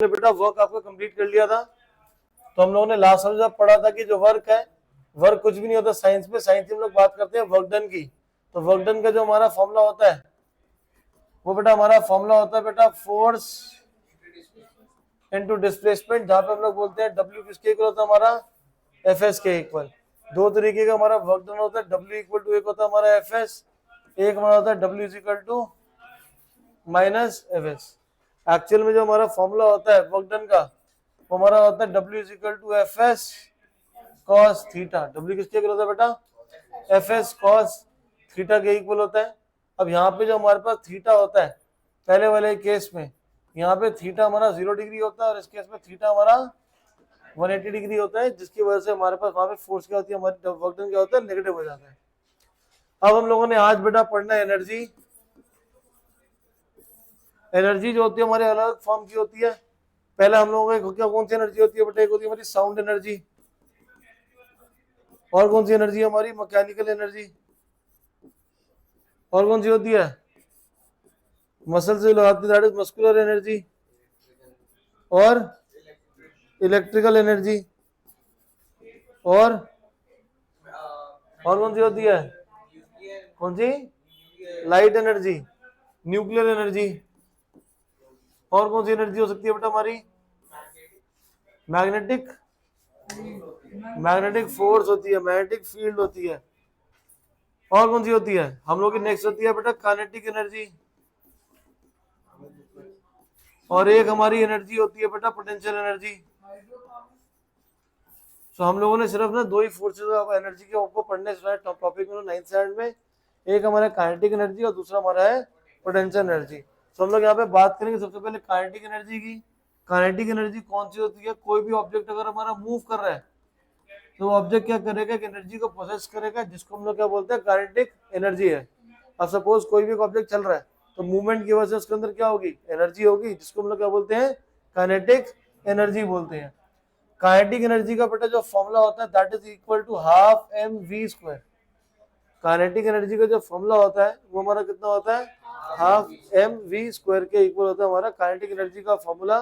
हमने बेटा वर्क आपका कंप्लीट कर लिया था। तो हम लोगों ने लास्ट समझ पढ़ा था कि जो वर्क है, वर्क कुछ भी नहीं होता साइंस में। साइंस में हम लोग बात करते हैं वर्क डन की। तो वर्क डन का जो हमारा फॉर्मूला होता है वो बेटा हमारा फॉर्मूला होता है बेटा फोर्स इनटू डिस्प्लेसमेंट, जहां पे हम लोग बोलते हैं डब्ल्यू किसके इक्वल होता है हमारा एफ एस के इक्वल। दो तरीके का हमारा वर्क डन होता है, डब्ल्यू इक्वल टू एक होता है हमारा एफ एस, एक हमारा होता है W is equal to minus F S. Actual में जो हमारा फॉर्मूला होता है वर्क डन का वो हमारा होता है W is equal to F S cos theta. W किसके इक्वल होता है बेटा एफ एस कॉस थीटा के इक्वल होता है। अब यहाँ पे जो हमारे पास थीटा होता है पहले वाले केस में, यहाँ पे थीटा हमारा 0 डिग्री होता है और इस केस में थीटा हमारा 180 डिग्री होता है, जिसकी वजह से हमारे पास वहां पे फोर्स क्या होती है, हमारी वर्क डन क्या होता है, नेगेटिव हो जाता है। अब हम लोगों ने आज बेटा पढ़ना है एनर्जी। एनर्जी जो होती है हमारे अलग अलग फॉर्म की होती है। पहले हम लोगों को क्या कौन सी एनर्जी होती है बेटा, एक होती है हमारी साउंड एनर्जी, और कौन सी एनर्जी है हमारी मैकेनिकल एनर्जी, और कौन सी होती है मसल से लगाती है मस्कुलर एनर्जी, और इलेक्ट्रिकल एनर्जी, और कौन सी होती है, कौन सी लाइट एनर्जी, न्यूक्लियर एनर्जी, और कौन सी एनर्जी हो सकती है बेटा हमारी मैग्नेटिक, मैग्नेटिक फोर्स होती है, मैग्नेटिक फील्ड होती है, और कौन सी होती है हम लोग की नेक्स्ट होती है बेटा काइनेटिक एनर्जी, और एक हमारी एनर्जी होती है बेटा पोटेंशियल एनर्जी। तो हम लोगों ने सिर्फ ना दो ही फोर्सेस ऑफ एनर्जी के ऊपर पढ़ने टॉपिक में 9th स्टैंडर्ड में, एक हमारा काइनेटिक एनर्जी और दूसरा हमारा है पोटेंशियल एनर्जी। तो हम लोग यहाँ पे बात करेंगे सबसे पहले काइनेटिक एनर्जी की। काइनेटिक एनर्जी कौन सी होती है, कोई भी ऑब्जेक्ट अगर हमारा मूव कर रहा है तो ऑब्जेक्ट क्या करेगा, एनर्जी को प्रोसेस करेगा, जिसको हम लोग क्या बोलते हैं काइनेटिक एनर्जी है। अब सपोज कोई भी ऑब्जेक्ट चल रहा है तो मूवमेंट की वजह से उसके अंदर क्या होगी, एनर्जी होगी, जिसको हम लोग क्या बोलते हैं काइनेटिक एनर्जी बोलते हैं। काइनेटिक एनर्जी का बेटा जो फॉर्मूला होता है that is equal to half M we square. Kinetic energy का जो फॉर्मूला होता है वो हमारा कितना होता है हाफ एम वी स्क्वायर के इक्वल होता है हमारा काइनेटिक एनर्जी का फॉर्मूला।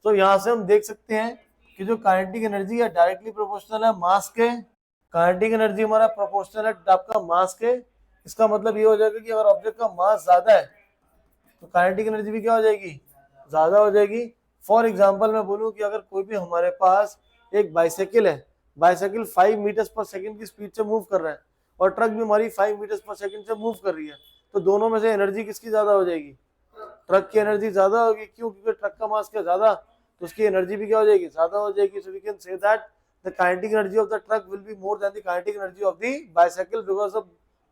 तो यहाँ से हम देख सकते हैं कि जो काइनेटिक एनर्जी है डायरेक्टली प्रोपोर्शनल है मास के। काइनेटिक एनर्जी हमारा प्रोपोर्शनल है आपका मास के। इसका मतलब ये हो जाएगा कि अगर ऑब्जेक्ट का मास ज्यादा है तो काइनेटिक एनर्जी भी क्या हो जाएगी, ज्यादा हो जाएगी। फॉर एग्जांपल मैं बोलूं कि अगर कोई भी हमारे पास एक बाइसाइकिल है, बाइसाइकिल 5 मीटर्स पर सेकंड की स्पीड से मूव कर रहा है और ट्रक भी हमारी 5 मीटर्स पर सेकंड से मूव कर रही है, तो दोनों में से एनर्जी किसकी ज्यादा हो जाएगी, ट्रक की एनर्जी ज्यादा होगी। क्यों, क्योंकि ट्रक का मास क्या ज्यादा, तो उसकी एनर्जी भी क्या हो जाएगी, ज्यादा हो जाएगी। So we can say that the kinetic energy of the truck will be more than the kinetic energy of the bicycle because the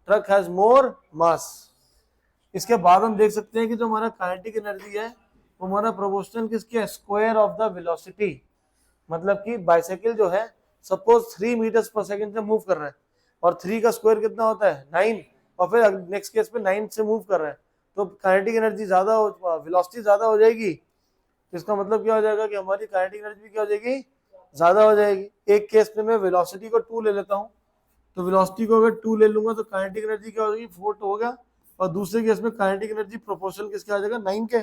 truck has more mass. इसके बाद हम देख सकते हैं कि जो हमारा काइनेटिक एनर्जी है वो हमारा प्रोपोर्शनल किसके, स्क्वायर ऑफ द वेलोसिटी। मतलब कि बाइसाइकिल जो है सपोज 3 मीटर्स पर सेकंड से मूव कर रहा है और 3 का स्क्वायर कितना होता है 9, और फिर नेक्स्ट केस पे 9 से मूव कर रहा है, तो काइनेटिक एनर्जी ज्यादा, वेलोसिटी ज्यादा हो जाएगी। तो इसका मतलब क्या हो जाएगा कि हमारी काइनेटिक एनर्जी क्या हो जाएगी, ज्यादा हो जाएगी। एक केस में मैं वेलोसिटी को 2 ले लेता हूँ, तो वेलोसिटी को अगर 2 ले लूंगा तो काइनेटिक एनर्जी क्या हो जाएगी 4 तो होगा, और दूसरे केस में काइनेटिक एनर्जी प्रोपोर्शनल किसके आ जाएगा 9 के।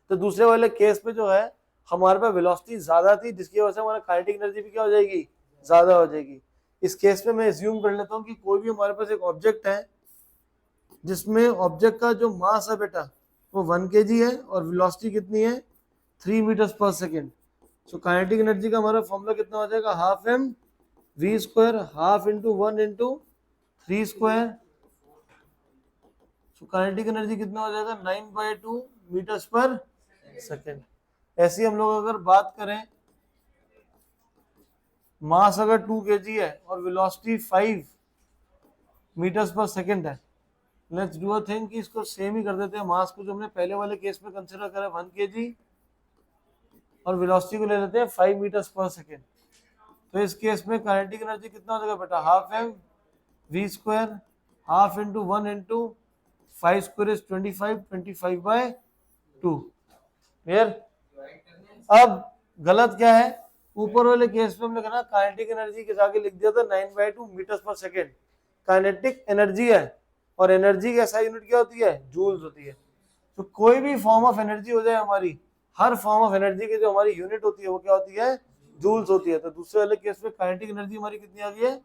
तो दूसरे वाले केस में जो है हमारे पास वेलोसिटी ज्यादा थी जिसकी वजह से हमारा काइनेटिक एनर्जी भी क्या हो जाएगी, ज्यादा हो जाएगी। इस केस में मैं एज्यूम कर लेता हूँ कि कोई भी हमारे पास एक ऑब्जेक्ट है जिसमें ऑब्जेक्ट का जो मास है बेटा वो 1 kg है और वेलोसिटी कितनी है 3 मीटर्स पर सेकेंड। सो काइनेटिक एनर्जी का हमारा फॉर्मूला कितना हो जाएगा, half M we square, half into 1 into 3 square. So kinetic energy कितना हो जाएगा 9/2 मीटर्स पर सेकेंड। ऐसी हम लोग अगर बात करें, मास अगर 2 kg है और वेलोसिटी 5 मीटर्स पर सेकेंड है, लेट्स डू अ थिंग कि इसको सेम ही कर देते हैं। मास को जो हमने पहले वाले केस में कंसीडर करा 1 kg और वेलोसिटी को ले लेते हैं 5 मीटर्स पर सेकेंड। तो इस केस में काइनेटिक एनर्जी कितना हो जाएगा बेटा, half M we square, half into 1 into 5 square is 25, 25/2। Clear. अब गलत क्या है, ऊपर वाले केस में हमने कहा काइनेटिक एनर्जी के आगे लिख दिया था 9/2 मीटर्स पर सेकेंड। काइनेटिक एनर्जी है और एनर्जी की ऐसा यूनिट क्या होती है, जूल्स होती है। तो कोई भी फॉर्म ऑफ एनर्जी हो जाए हमारी, हर फॉर्म ऑफ एनर्जी की जो हमारी यूनिट होती है वो क्या होती है, जूल्स होती है। तो दूसरे वाले केस में काइनेटिक एनर्जी हमारी कितनी आ गई है,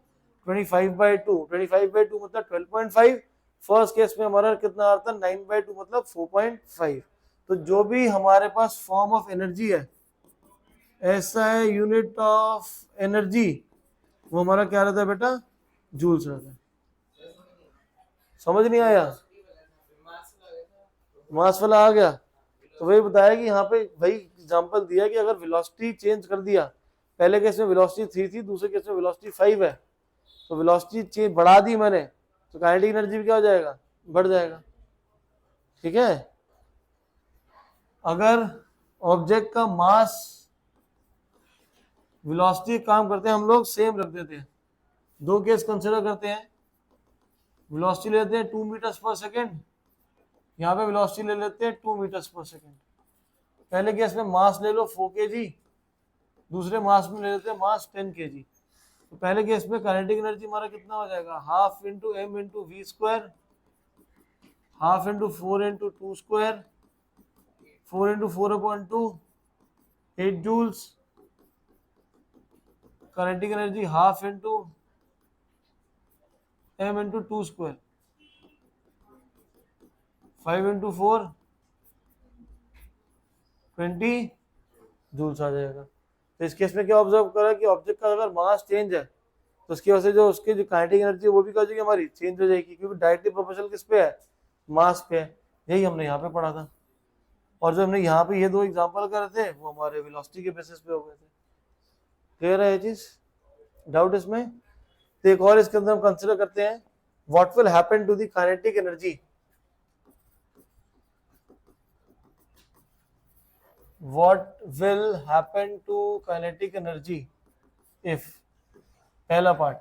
25/2। 25/2 मतलब 12.5। फर्स्ट केस में हमारा कितना आता है, 9/2 मतलब 4.5। तो जो भी हमारे पास फॉर्म ऑफ एनर्जी है, ऐसा है यूनिट ऑफ एनर्जी, वो हमारा क्या रहता है बेटा, जूल्स रहता है। समझ नहीं आया, मास वाला आ गया। तो वही बताया कि यहाँ पे वही एग्जांपल दिया कि अगर वेलोसिटी चेंज कर दिया, पहले केस में वेलोसिटी 3 थी, दूसरे केस में वेलोसिटी 5 है, तो वेलोसिटी चेंज बढ़ा दी मैंने, तो काइनेटिक एनर्जी भी क्या हो जाएगा, बढ़ जाएगा। ठीक है। अगर ऑब्जेक्ट का मास वेलोसिटी काम करते हैं हम लोग सेम रख देते हैं, दो केस कंसिडर करते हैं। वेलोसिटी लेते हैं 2 मीटर्स पर सेकेंड, यहाँ पे वेलोसिटी ले लेते हैं 2 मीटर्स पर सेकेंड। पहले केस में मास ले लो 4 kg, दूसरे मास में ले लेते हैं मास 10 kg। तो पहले केस में काइनेटिक एनर्जी हमारा कितना हो जाएगा, half into m into v square, half into 4 into 2 square, 4 into 4/2, 8 joules. Kinetic energy half into m into 2 square, 5 into 4, 20 joules आ जाएगा। तो इस केस में क्या ऑब्जर्व करा कि ऑब्जेक्ट का अगर मास चेंज है तो उसकी वजह से जो उसकी जो काइनेटिक एनर्जी है वो भी क्या हो जाएगी, हमारी चेंज हो जाएगी, क्योंकि डायरेक्टली प्रोपोर्शनल किस पे है, मास पे है। यही हमने यहाँ पे पढ़ा था। और जो हमने यहाँ पे ये दो एग्जांपल करे थे वो हमारे वेलोसिटी के बेसिस पे हो गए थे। क्लियर है ये चीज, डाउट इसमें? तो एक और इसके अंदर हम कंसिडर करते हैं, what will happen to the kinetic energy, what will happen to kinetic energy if, पहला पार्ट,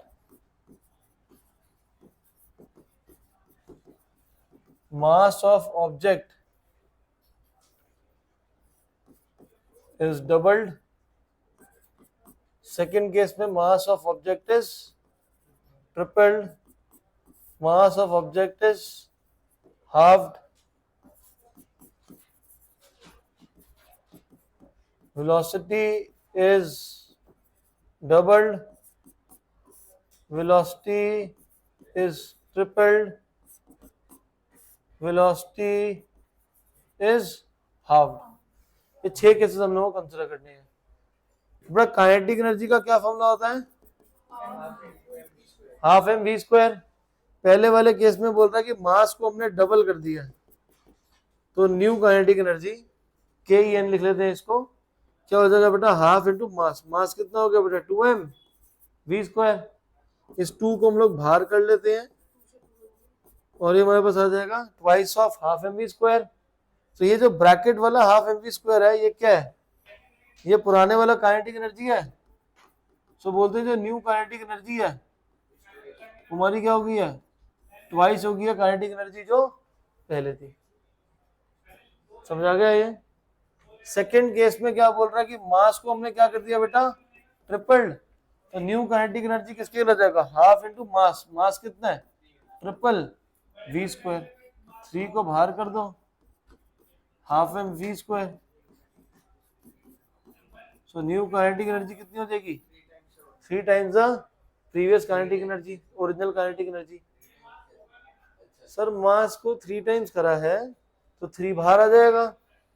mass of object is doubled, second case में mass of object is tripled, mass of object is halved, velocity is doubled, velocity is tripled, velocity is halved। ये 6 cases हम लोगों को consider करने हैं। बड़ा काइनेटिक एनर्जी का क्या फॉर्मूला होता है, हाफ एम वी स्क्वायर। पहले वाले केस में बोलता है कि मास को हमने डबल कर दिया, तो न्यू काइनेटिक एनर्जी के ई एन लिख लेते हैं इसको, क्या हो जाएगा बेटा, हाफ इंटू मास। मास कितना हो गया बेटा, 2m वी स्क्वायर। इस 2 को हम लोग बाहर कर लेते हैं और ये हमारे पास आ जाएगा twice of half M we square. तो ये जो ब्रैकेट वाला हाफ एम वी स्क्वायर है ये क्या है, ये पुराने वाला काइनेटिक एनर्जी है। सो बोलते हैं जो न्यू काइनेटिक एनर्जी है हमारी क्या हो गई है, ट्वाइस हो गई है काइनेटिक एनर्जी जो पहले थी। समझ आ गया ये? सेकेंड केस में क्या बोल रहा है कि मास को हमने क्या कर दिया बेटा, ट्रिपल्ड। तो न्यू काइनेटिक एनर्जी किसके लिए जाएगा, हाफ इंटू मास। मास कितना है, ट्रिपल वी स्क्वायर। 3 को बाहर कर दो, half M we square. So new kinetic energy कितनी हो जाएगी, 3 times the previous kinetic energy, original kinetic energy. Sir mass को 3 टाइम्स करा है तो 3 बाहर आ जाएगा,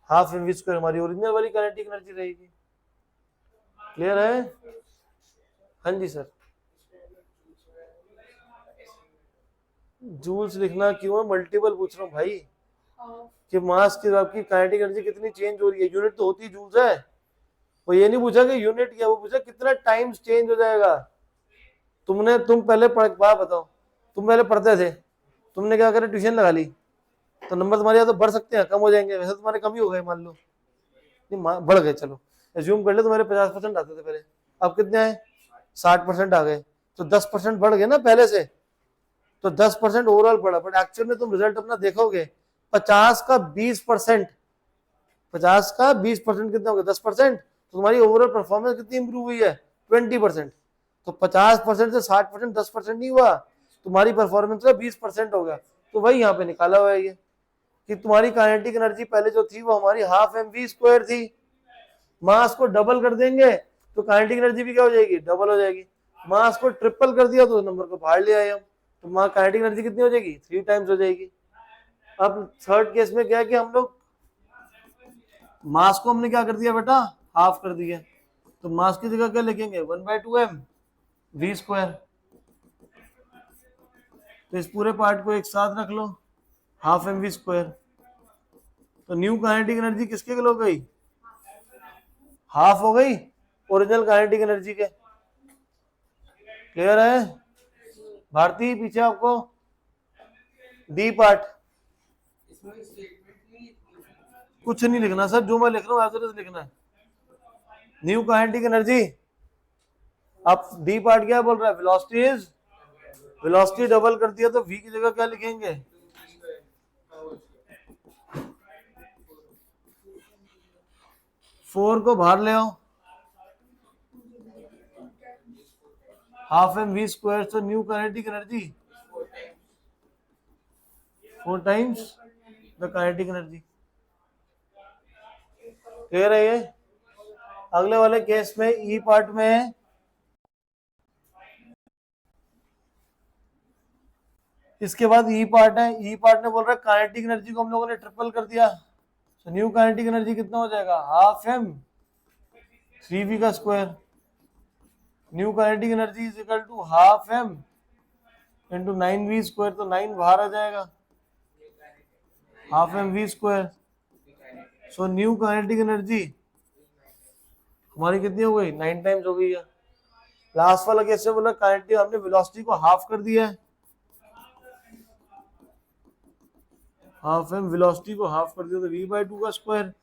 हाफ एम वी स्क्वायर हमारी ओरिजिनल वाली काइनेटिक एनर्जी रहेगी। क्लियर है? हाँ जी सर। जूल्स लिखना क्यों है, मल्टीपल पूछ रहा हूँ भाई, कि मास की आपकी काइनेटिक एनर्जी कितनी चेंज हो रही है। यूनिट तो होती है जूल्स है, वो ये नहीं पूछा कि यूनिट क्या, वो पूछा कितना टाइम्स चेंज हो जाएगा। तुम पहले बात बताओ, तुम पहले पढ़ते थे, तुमने क्या करा, ट्यूशन लगा ली, तो नंबर तुम्हारे या तो बढ़ सकते हैं कम हो जाएंगे। वैसे तुम्हारे कम ही हो गए, मान लो नहीं बढ़ गए, चलो एज्यूम कर ले तुम्हारे 50% आते थे पहले, अब कितने आए, 60% आ गए, तो 10% बढ़ गए ना पहले से, तो 10% ओवरऑल बढ़ा। बट एक्चुअल में तुम रिजल्ट अपना देखोगे 50 का 20%, 50 का 20% कितना हो गया, 10%। तो तुम्हारी ओवरऑल परफॉर्मेंस कितनी इंप्रूव हुई है, 20%। तो 50% से 60% 10% नहीं हुआ, तुम्हारी परफॉर्मेंस का 20% हो गया। तो वही यहाँ पे निकाला हुआ है ये, कि तुम्हारी काइनेटिक एनर्जी पहले जो थी वो हमारी हाफ एम वी स्क्वायर थी, मास को डबल कर देंगे तो काइनेटिक एनर्जी भी क्या हो जाएगी, डबल हो जाएगी। मास को ट्रिपल कर दिया तो नंबर को बाहर ले आए हम, तो मास काइनेटिक एनर्जी कितनी हो जाएगी, 3 टाइम्स हो जाएगी। अब थर्ड केस में क्या है कि हम लोग मास को हमने क्या कर दिया बेटा, हाफ कर दिया, तो मास की जगह क्या लिखेंगे, 1/2m वी स्क्वायर। तो इस पूरे पार्ट को एक साथ रख लो, हाफ एम वी स्क्वायर। तो न्यू काइनेटिक एनर्जी किसके हो गई, हाफ हो गई ओरिजिनल काइनेटिक एनर्जी के। क्लियर है भारती, पीछे आपको डी पार्ट कुछ नहीं लिखना सर, जो मैं लिख रहा हूँ एज इट इज लिखना है। न्यू काइनेटिक एनर्जी, आप डी पार्ट क्या बोल रहा है, वेलोसिटी इज, वेलोसिटी डबल कर दिया तो वी की जगह क्या लिखेंगे, फोर को बाहर ले आओ, हाफ एम वी स्क्वायर। तो new kinetic energy 4 times the kinetic energy. Clear है ये। अगले वाले केस में ई पार्ट में इसके बाद ई पार्ट है, ई पार्ट ने बोल रहा है काइनेटिक एनर्जी को हम लोगों ने ट्रिपल कर दिया, तो न्यू काइनेटिक एनर्जी कितना हो जाएगा, हाफ एम 3v का square. New kinetic energy is equal to half M into 9v square, तो 9 बाहर आ जाएगा, half M we square. So new kinetic energy हमारी कितनी हो गई, 9 टाइम्स हो गई है। लास्ट वाला कैसे बोला, काइनेटिक हमने वेलोसिटी को हाफ कर दिया है, हाफ एम वेलोसिटी को हाफ कर दिया तो v/2 का square,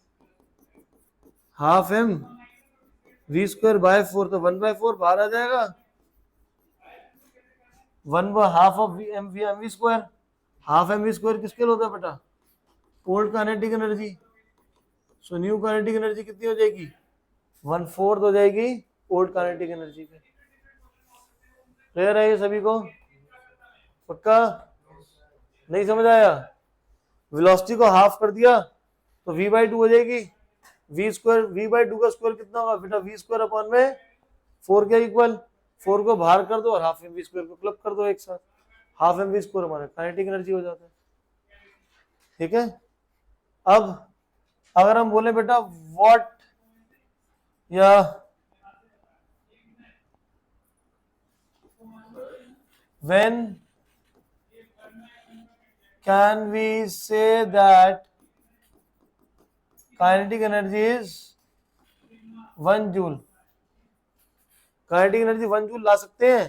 half M we square by 4, तो 1/4 बाहर आ जाएगा, 1/2 of M we square. Half M we square किसके लिए होता है बेटा, old kinetic energy. So new kinetic energy कितनी हो जाएगी, 1/4 हो जाएगी ओल्ड काइनेटिक एनर्जी के। क्लियर है ये सभी को, पक्का, नहीं समझ आया, वेलोसिटी को हाफ कर दिया तो v/2 हो जाएगी, v स्क्वायर, v/2 का स्क्वायर कितना होगा बेटा, v स्क्वायर अपॉन में 4 के इक्वल, 4 को बाहर कर दो और हाफ एम वी स्क्वायर को क्लब कर दो एक साथ, हाफ एम वी स्क्वायर हमारा काइनेटिक एनर्जी हो जाता है। ठीक है। अब अगर हम बोले बेटा व्हाट या when can we say that kinetic energy is 1 joule, kinetic energy 1 joule ला सकते हैं।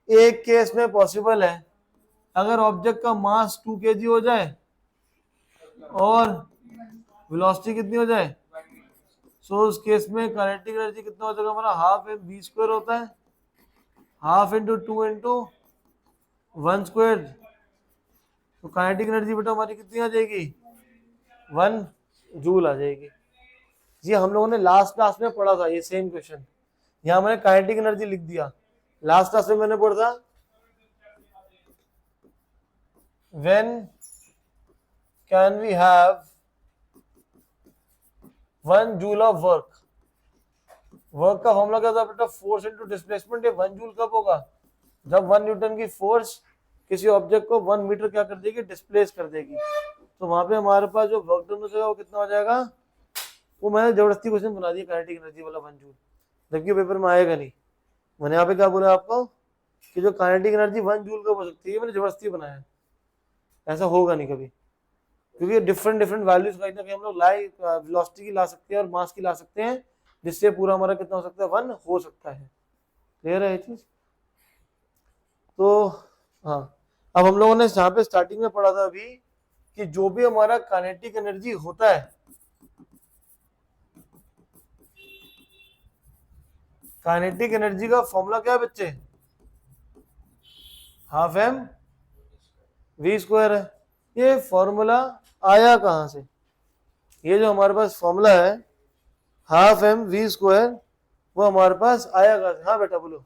एक केस में पॉसिबल है, अगर ऑब्जेक्ट का मास 2 kg हो जाए और वेलोसिटी कितनी हो जाए, सो उस केस में काइनेटिक एनर्जी कितना हो जाएगा हमारा, हाफ एम वी स्क्वायर होता है, हाफ इंटू 2 इंटू 1 स्क्वायर, तो काइनेटिक एनर्जी बेटा हमारी कितनी आ जाएगी, 1 जूल आ जाएगी। जी हम लोगों ने लास्ट क्लास में पढ़ा था ये सेम क्वेश्चन, यहाँ मैंने काइनेटिक एनर्जी लिख दिया, लास्ट क्लास में मैंने पढ़ा था when can we have 1 joule of work. Work का फॉर्मूला क्या था बेटा, फोर्स इंटू डिस्प्लेसमेंट। 1 जूल कब होगा, जब 1 न्यूटन की फोर्स किसी ऑब्जेक्ट को 1 मीटर क्या कर देगी, डिस्प्लेस कर देगी। तो वहां पे हमारे पास जो वर्क डन हो जाएगा वो कितना हो जाएगा, वो मैंने जबरदस्ती क्वेश्चन बना दिया काइनेटिक एनर्जी वाला 1 जूल, जबकि पेपर में आएगा नहीं। मैंने यहाँ पे क्या बोला आपको कि जो काइनेटिक एनर्जी 1 जूल कब हो सकती है, मैंने जबरदस्ती बनाया, ऐसा होगा नहीं कभी, क्योंकि डिफरेंट वैल्यूज कहीं ना कहीं हम लोग वेलोसिटी की ला सकते हैं और मास की ला सकते हैं, जिससे पूरा हमारा कितना हो सकता है, 1 हो सकता है। क्लियर है ये चीज। तो हाँ, अब हम लोगों ने यहाँ पे स्टार्टिंग में पढ़ा था अभी कि जो भी हमारा काइनेटिक एनर्जी होता है, काइनेटिक एनर्जी का फॉर्मूला क्या है बच्चे, हाफ एम वी स्क्वायर है। ये फॉर्मूला आया कहां से, ये जो हमारे पास फॉर्मूला है हाफ एम वी स्क्वायर, वो हमारे पास आया कहां से, हाँ बेटा बोलो,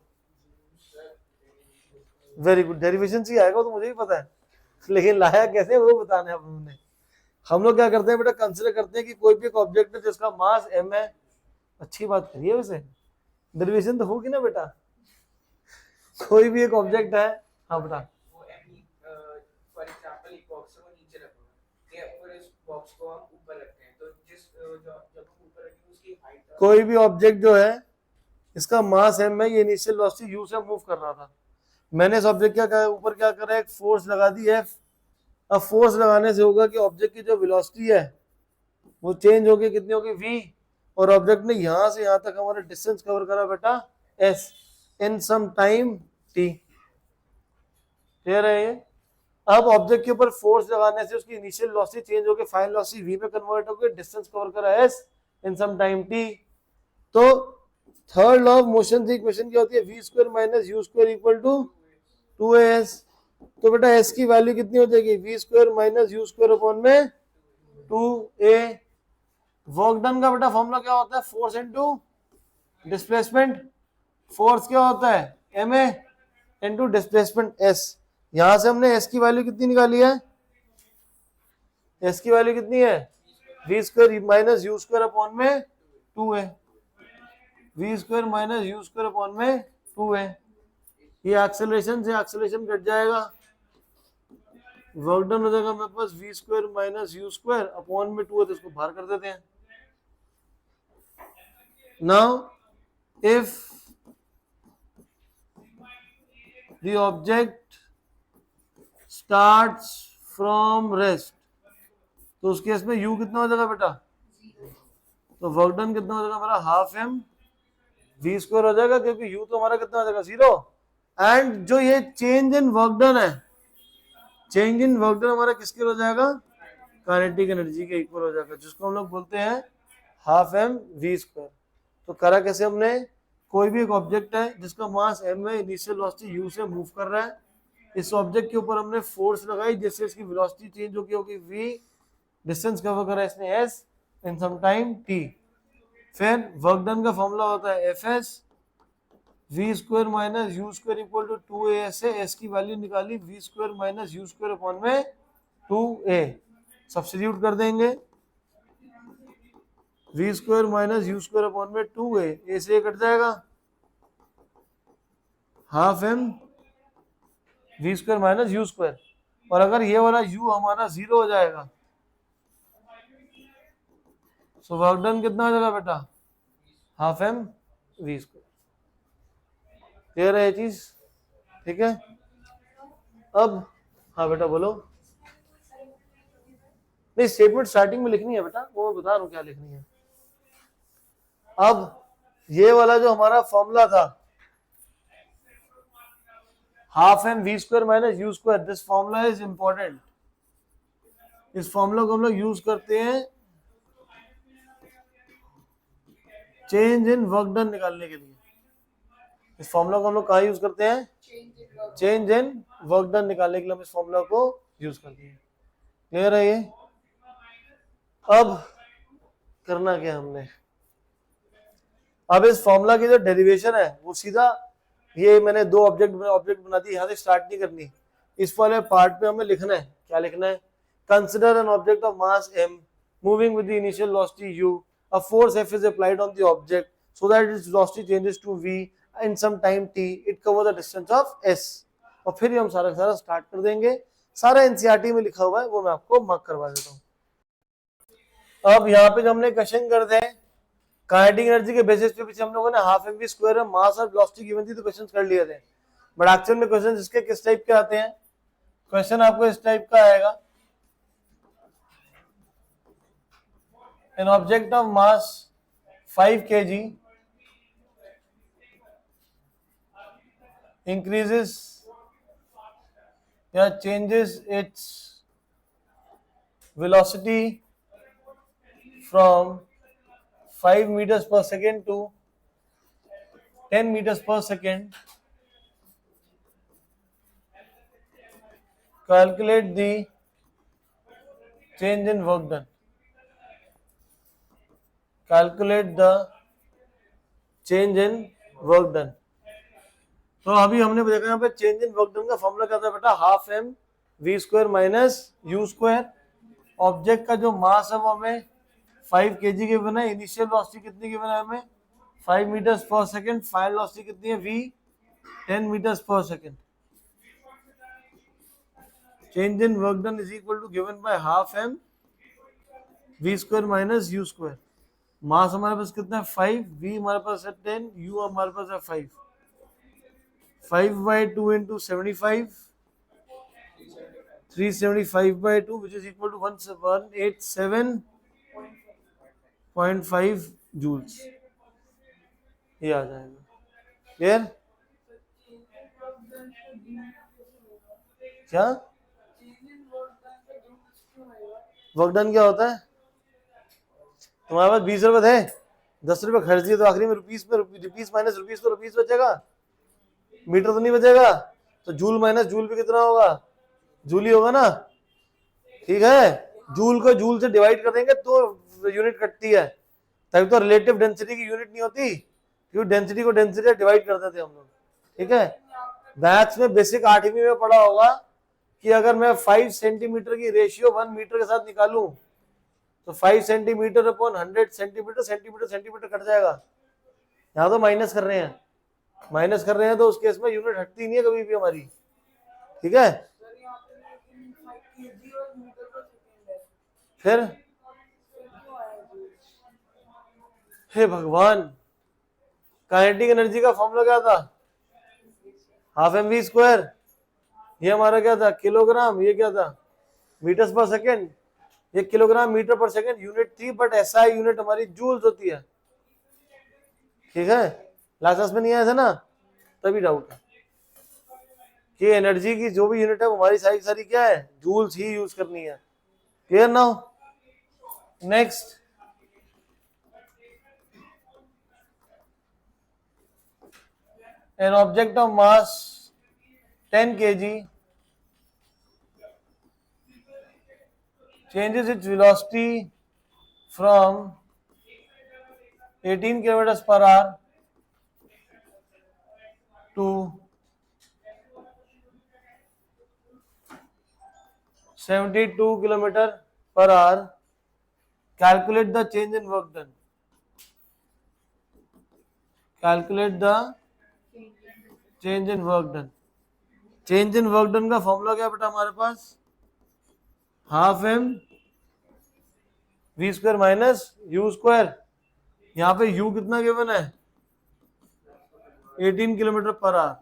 वेरी गुड, डेरिवेशन से आएगा तो मुझे भी पता है, लेकिन लाया कैसे वो बताना है अब हमने। हम लोग क्या करते हैं बेटा, कंसिडर करते हैं कि कोई भी एक ऑब्जेक्ट है जिसका मास m है। अच्छी बात करिए, वैसे डेरिवेशन तो होगी ना बेटा। कोई भी एक ऑब्जेक्ट है, हाँ बेटा, फॉर एग्जांपल एक बॉक्स को नीचे रखो या फिर इस बॉक्स को हम ऊपर रखते हैं, तो जिस जब हम ऊपर रखेंगे उसकी हाइट, कोई भी ऑब्जेक्ट जो है इसका मास m है, ये इनिशियल वेलोसिटी u से मूव कर रहा था। मैंने इस ऑब्जेक्ट क्या ऊपर क्या करा, एक फोर्स लगा दी f। अब फोर्स लगाने से होगा कि ऑब्जेक्ट की जो वेलोसिटी है वो चेंज होगी, कितनी होगी v, और ऑब्जेक्ट ने यहां से यहां तक हमारा डिस्टेंस कवर करा बेटा s in some time t। Clear है ये? अब ऑब्जेक्ट के ऊपर फोर्स लगाने से उसकी इनिशियल वेलोसिटी चेंज होकर फाइनल वेलोसिटी v में कन्वर्ट होकर डिस्टेंस कवर करा s in some time t। तो थर्ड लॉ ऑफ मोशन की इक्वेशन क्या होती है, v square minus U square equal to 2as। तो बेटा s की वैल्यू कितनी हो जाएगी, v square minus U square upon में 2a। वर्क डन का बेटा फॉर्मूला क्या होता है, फोर्स इनटू डिस्प्लेसमेंट। फोर्स क्या होता है, ma इनटू डिस्प्लेसमेंट s। यहां से हमने s की वैल्यू कितनी निकाली है, s की वैल्यू कितनी है, v square minus U square upon में 2a। v square minus U square upon में 2a। ये एक्सेलरेशन से एक्सेलरेशन कट जाएगा, वर्क डन हो जाएगा मेरे पास v square minus U square upon में 2 है, तो इसको बाहर कर देते हैं। Now if the object starts from rest, तो उस केस में u कितना हो जाएगा बेटा, तो वर्क डन कितना हो जाएगा हमारा, हाफ m v स्क्वायर हो जाएगा, क्योंकि u तो हमारा कितना हो जाएगा, 0। एंड जो ये चेंज इन वर्क डन है, चेंज इन वर्क डन हमारा किसके हो जाएगा, काइनेटिक एनर्जी के इक्वल हो जाएगा, जिसको हम लोग बोलते हैं हाफ m v स्क्वायर। तो करा कैसे हमने, कोई भी एक ऑब्जेक्ट है जिसका मास m है, इनिशियल वेलोसिटी u से मूव कर रहा है, इस ऑब्जेक्ट के ऊपर हमने फोर्स लगाई जिससे इसकी वेलोसिटी चेंज होगी v, डिस्टेंस कवर करा इसने s in some time t। फिर वर्क डन का फॉर्मूला होता है fs v square minus U square equal to 2a से s की वैल्यू निकाली, v square minus U square upon में 2a, सब्स्टिट्यूट कर देंगे, v square minus U square upon में 2a, a से कट जाएगा, half m v square minus U square. और अगर ये वाला u हमारा 0 हो जाएगा, सो वर्क डन कितना हो जाएगा बेटा, half m v square. Clear है ये चीज, ठीक है। अब हाँ बेटा बोलो, नहीं स्टेटमेंट स्टार्टिंग में लिखनी है बेटा, वो मैं बता रहा हूँ क्या लिखनी है। अब ये वाला जो हमारा फॉर्मूला था, half m v square minus U square, this formula is important. इस फॉर्मूला को हम लोग यूज करते हैं चेंज इन वर्क डन निकालने के लिए। इस फॉर्मूला को हम लोग कहाँ यूज करते हैं, चेंज इन वर्क डन निकालने के लिए हम इस फॉर्मूला को यूज करते हैं। क्लियर है ये? अब करना क्या हमने, अब इस फॉर्मूला की जो डेरिवेशन है वो सीधा, ये मैंने दो ऑब्जेक्ट बना दी, यहाँ से स्टार्ट नहीं करनी, इस वाले पार्ट पे हमें लिखना है, क्या लिखना है, consider an object of mass m moving with the initial velocity u, a force F is applied on the object so that its velocity changes to v in some time t, it covers the distance of s। और फिर हम सारा start कर देंगे, सारा NCERT में लिखा हुआ है, वो मैं आपको मार्क करवा देता हूँ। अब यहाँ पे जो हमने क्वेश्चन कर दे काइनेटिक एनर्जी के बेसिस पे पीछे हम लोगों ने हाफ एम वी स्क्वायर है मास और वेलोसिटी गिवन थी, तो क्वेश्चन कर लिए थे। बट एक्चुअल में क्वेश्चन इसके किस टाइप के आते हैं, क्वेश्चन आपको इस टाइप का आएगा, an object of mass 5 kg increases या changes its velocity from 5 meters per second to 10 meters per second. Calculate the change in work done. Calculate the change in work done. तो अभी हमने देखा यहाँ पे चेंज इन वर्क डन का formula क्या था बेटा, half m v square minus U square, object का जो मास है वो हमें 5 kg गिवन है, इनिशियल वेलोसिटी कितनी गिवन है हमें 5 मीटर्स पर सेकंड, फाइनल वेलोसिटी कितनी है v 10 मीटर्स पर second. Change in work done is equal to given by half m v square minus u square. Mass हमारे पास कितना है 5, v हमारे पास है 10, u हमारे पास है 5। 5 by 2 into 75, 375 by 2 which is equal to 187.5 joules। ये आ जाएगा। क्लियर? क्या वर्क डन क्या होता है? तुम्हारे पास 20 रुपए थे, 10 रुपए खर्च दिए तो आखिरी में रुपीस माइनस रुपीस तो रुपीस बचेगा, मीटर तो नहीं बचेगा। तो जूल माइनस जूल भी कितना होगा, जूल ही होगा ना। ठीक है, जूल को जूल से डिवाइड कर देंगे तो यूनिट कटती है, तभी तो रिलेटिव डेंसिटी की यूनिट नहीं होती, क्योंकि डेंसिटी को डेंसिटी से डिवाइड करते थे हम लोग। ठीक है, मैथ्स में बेसिक 8वीं में पढ़ा होगा कि अगर मैं 5 सेंटीमीटर की रेशियो 1 मीटर के साथ निकालूं तो 5 centimetre upon 100 centimetre, centimetre centimetre cut जाएगा। यहाँ तो माइनस कर रहे हैं, तो उस केस में यूनिट हटती नहीं है कभी भी हमारी। ठीक है, फिर हे भगवान, काइनेटिक एनर्जी का फॉर्मूला क्या था, हाफ एम वी स्क्वायर। ये हमारा क्या था किलोग्राम, ये क्या था मीटर्स पर सेकेंड। ये किलोग्राम मीटर पर सेकेंड यूनिट थी, बट एसआई यूनिट हमारी जूल्स होती है। ठीक है, लास्ट क्लास में नहीं आया था ना, तभी डाउट है कि एनर्जी की जो भी यूनिट है वो हमारी सारी सारी क्या है, जूल्स ही यूज करनी है। Clear now? Next, an object of mass 10 kg changes its velocity from 18 kilometers per hour to 72 kilometer per hour. Calculate the change in work done. Calculate the change in work done. Change in work done का formula क्या बेटा हमारे पास, half M we square minus U square. यहाँ पे you कितना given है 18 kilometre per hour,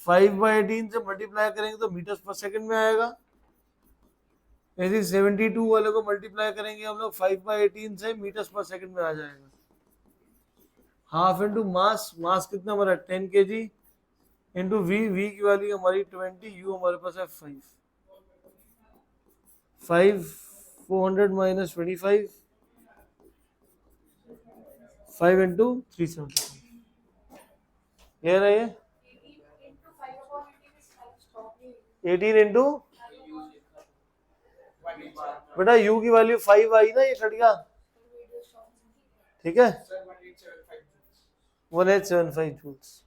5/18 से मल्टीप्लाई करेंगे तो मीटर्स पर सेकंड में आएगा। ऐसे 72 वाले को मल्टीप्लाई करेंगे हम लोग 5/18 से, मीटर्स पर सेकंड में आ जाएगा। हाफ इंटू मास, मास कितना हमारा 10 kg इंटू वी, वी की वैल्यू हमारी 20, यू हमारे पास है 5 400 माइनस 25, 5 इंटू 375। क्लियर है ये? 18 इंटू बेटा यू की वैल्यू 5 आई ना, ये कट गया। ठीक है, 1875 जूल्स।